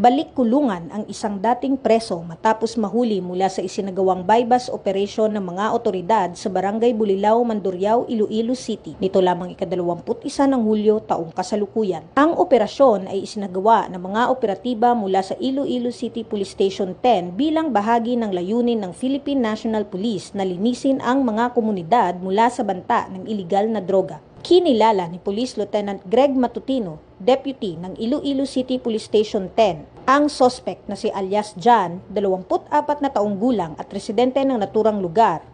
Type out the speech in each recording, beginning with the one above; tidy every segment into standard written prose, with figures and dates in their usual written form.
Balik kulungan ang isang dating preso matapos mahuli mula sa isinagawang bypass operation ng mga otoridad sa Barangay Bulilao, Mandurriao, Iloilo City. Nito lamang ika-21 ng Hulyo taong kasalukuyan. Ang operasyon ay isinagawa ng mga operatiba mula sa Iloilo City Police Station 10 bilang bahagi ng layunin ng Philippine National Police na linisin ang mga komunidad mula sa banta ng iligal na droga. Kinilala ni Police Lieutenant Greg Matutino, Deputy ng Iloilo City Police Station 10, ang suspect na si alias John, 24 na taong gulang at residente ng naturang lugar,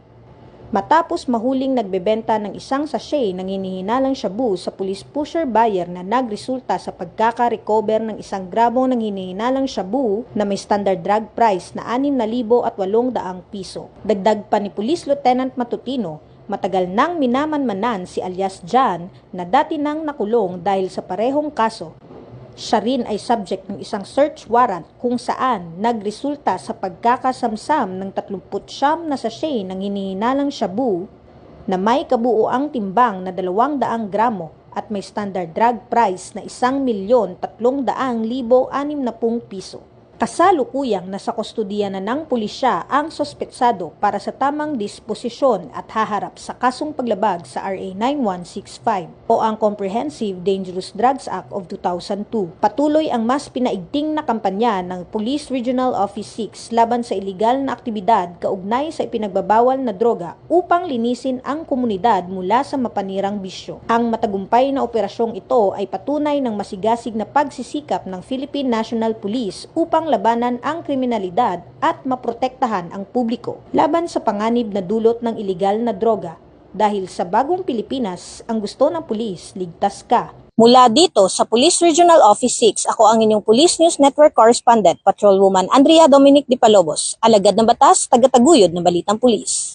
matapos mahuling nagbebenta ng isang sachet ng hinihinalang shabu sa police pusher buyer na nagresulta sa pagkaka-recover ng 1 gramo ng hinihinalang shabu na may standard drug price na 6,800 piso. Dagdag pa ni Police Lieutenant Matutino, matagal nang minamanmanan si alias John na dati nang nakulong dahil sa parehong kaso. Siya rin ay subject ng isang search warrant kung saan nagresulta sa pagkakasamsam ng 39 na sachet ng hinihinalang shabu na may kabuuang timbang na 200 gramo at may standard drug price na 1,300,060 piso. Kasalukuyang nasa kustudiya na ng pulisya ang sospetsado para sa tamang disposisyon at haharap sa kasong paglabag sa RA 9165 o ang Comprehensive Dangerous Drugs Act of 2002. Patuloy ang mas pinaigting na kampanya ng Police Regional Office 6 laban sa iligal na aktibidad kaugnay sa ipinagbabawal na droga upang linisin ang komunidad mula sa mapanirang bisyo. Ang matagumpay na operasyong ito ay patunay ng masigasig na pagsisikap ng Philippine National Police upang labanan ang kriminalidad at maprotektahan ang publiko laban sa panganib na dulot ng iligal na droga. Dahil sa bagong Pilipinas, ang gusto ng pulis, ligtas ka. Mula dito sa Police Regional Office 6, ako ang inyong Police News Network Correspondent, Patrolwoman Andrea Dominic Di Palobos, alagad ng batas, tagataguyod ng balitang pulis.